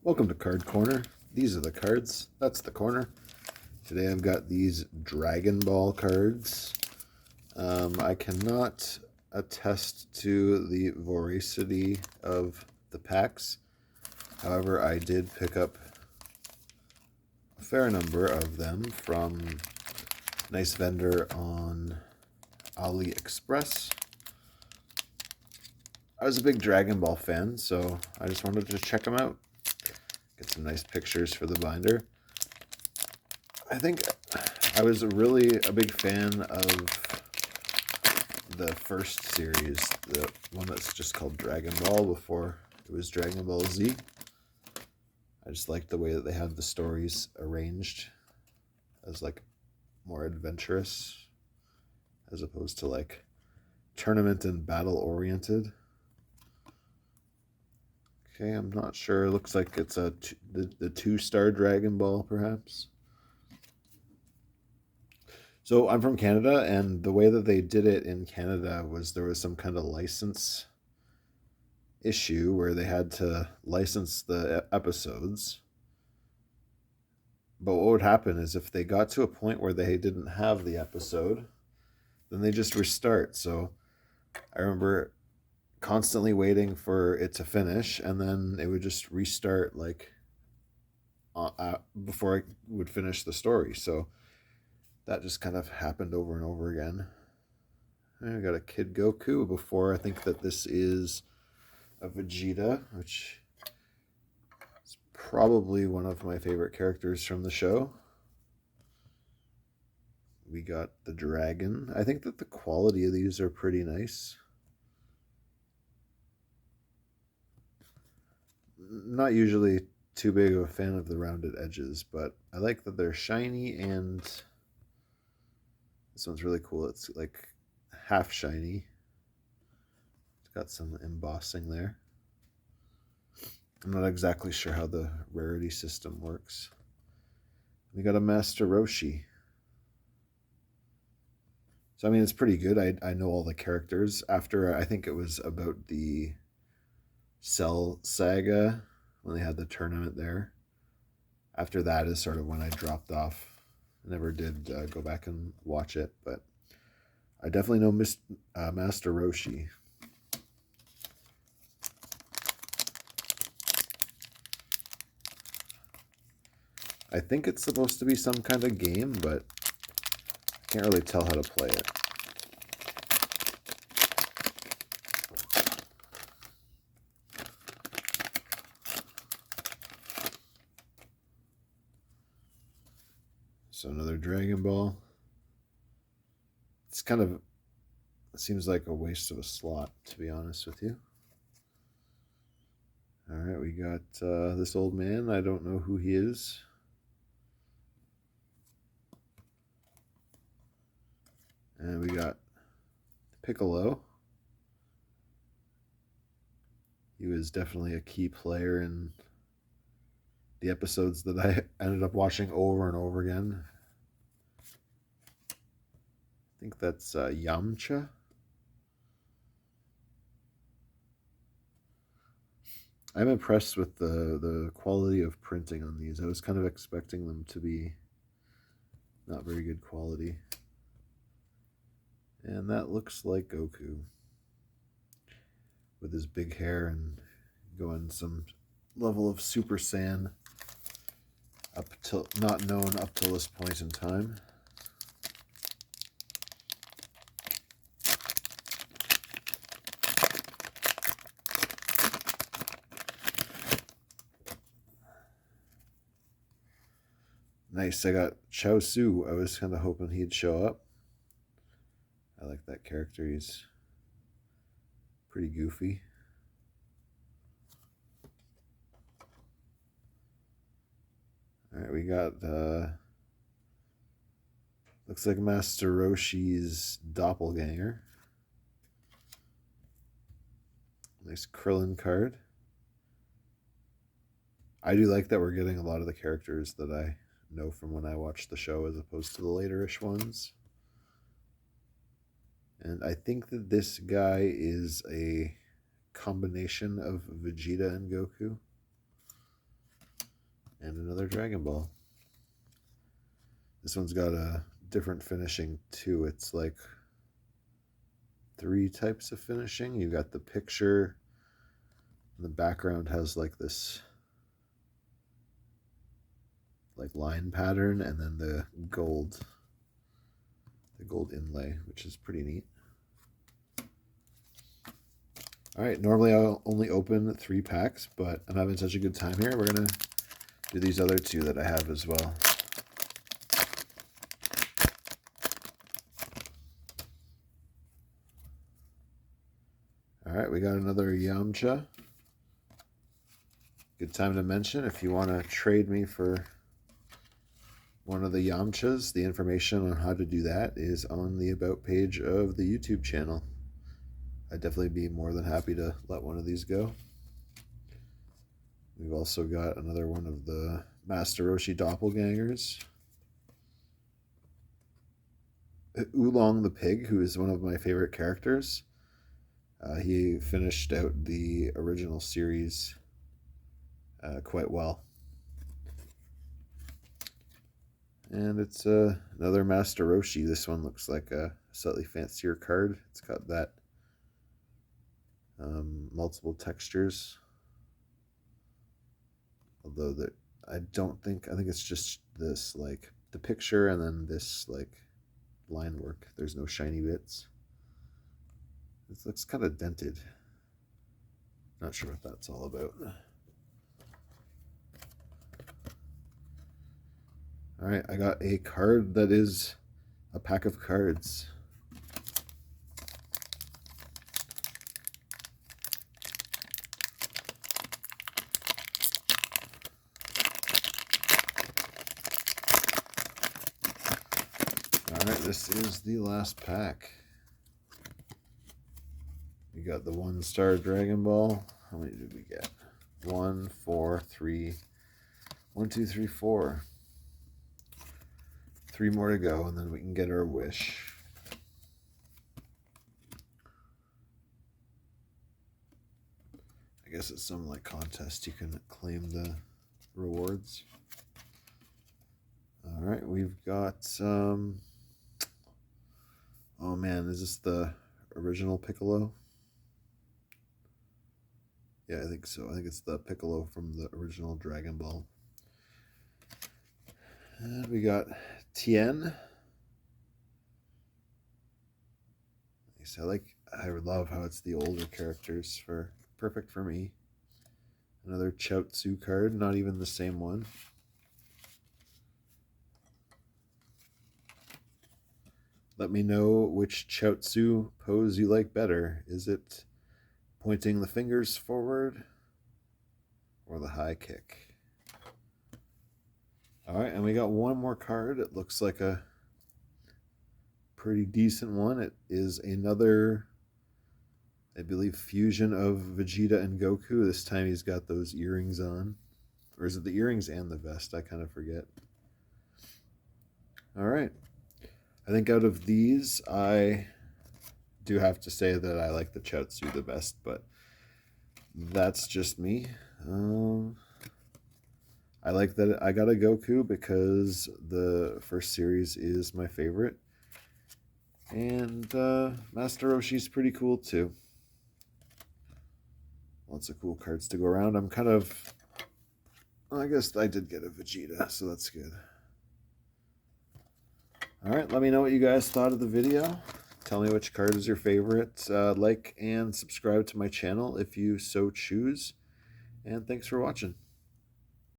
Welcome to Card Corner. These are the cards. That's the corner. Today I've got these Dragon Ball cards. I cannot attest to the voracity of the packs. However, I did pick up a fair number of them from a nice vendor on Aliexpress. I was a big Dragon Ball fan, so I just wanted to check them out. Get some nice pictures for the binder. I think I was really a big fan of the first series, the one that's just called Dragon Ball before it was Dragon Ball Z. I just liked the way that they had the stories arranged as like more adventurous as opposed to like tournament and battle oriented. Okay, I'm not sure. It looks like it's the 2-star Dragon Ball, perhaps. So I'm from Canada, and the way that they did it in Canada was there was some kind of license issue where they had to license the episodes. But what would happen is if they got to a point where they didn't have the episode, then they just restart. So I remember constantly waiting for it to finish, and then it would just restart like before I would finish the story. So that just kind of happened over and over again. I got a Kid Goku before. I think that this is a Vegeta, which is probably one of my favorite characters from the show. We got the dragon. I think that the quality of these are pretty nice. Not usually too big of a fan of the rounded edges, but I like that they're shiny, and this one's really cool. It's like half shiny. It's got some embossing there. I'm not exactly sure how the rarity system works. We got a Master Roshi. So, I mean, it's pretty good. I know all the characters. After, I think it was about the Cell Saga, when they had the tournament there. After that is sort of when I dropped off. I never did go back and watch it, but I definitely know Master Roshi. I think it's supposed to be some kind of game, but I can't really tell how to play it. So another Dragon Ball. It's kind of, it seems like a waste of a slot, to be honest with you. All right, we got this old man. I don't know who he is. And we got Piccolo. He was definitely a key player in the episodes that I ended up watching over and over again. I think that's Yamcha. I'm impressed with the quality of printing on these. I was kind of expecting them to be not very good quality. And that looks like Goku with his big hair and going some level of Super Saiyan up till not known up till this point in time. Nice. I got Chaozu. I was kind of hoping he'd show up. I like that character. He's pretty goofy. All right, we got looks like Master Roshi's doppelganger. Nice Krillin card. I do like that we're getting a lot of the characters that I know from when I watched the show as opposed to the later-ish ones. And I think that this guy is a combination of Vegeta and Goku. And another Dragon Ball. This one's got a different finishing too. It's like 3 types of finishing. You got the picture. The background has like this like line pattern, and then the gold inlay, which is pretty neat. All right, normally I'll only open 3 packs, but I'm having such a good time here. We're gonna do these other 2 that I have as well. All right, we got another Yamcha. Good time to mention, if you want to trade me for one of the Yamchas, the information on how to do that is on the About page of the YouTube channel. I'd definitely be more than happy to let one of these go. We've also got another one of the Master Roshi doppelgangers. Oolong the Pig, who is one of my favorite characters. He finished out the original series quite well. And it's another Master Roshi. This one looks like a slightly fancier card. It's got that multiple textures. Although I think it's just this, like the picture and then this like line work. There's no shiny bits. It looks kind of dented. Not sure what that's all about. All right, I got a card that is a pack of cards. All right, this is the last pack. We got the 1-star Dragon Ball. How many did we get? 1, 4, 3. 1, 2, 3, 4. 3 more to go, and then we can get our wish. I guess it's some like contest. You can claim the rewards. All right, we've got some. Oh man, is this the original Piccolo? Yeah, I think so. I think it's the Piccolo from the original Dragon Ball. And we got Tien. I love how it's the older characters, perfect for me. Another Chaozu card, not even the same one. Let me know which Chaozu pose you like better. Is it pointing the fingers forward or the high kick? All right, and we got one more card. It looks like a pretty decent one. It is another, I believe, fusion of Vegeta and Goku. This time he's got those earrings on. Or is it the earrings and the vest? I kind of forget. All right. I think out of these, I do have to say that I like the Chaozu the best, but that's just me. I like that I got a Goku because the first series is my favorite. And Master Roshi's pretty cool too. Lots of cool cards to go around. I'm kind of... I guess I did get a Vegeta, so that's good. Alright, let me know what you guys thought of the video. Tell me which card is your favorite. Like and subscribe to my channel if you so choose. And thanks for watching.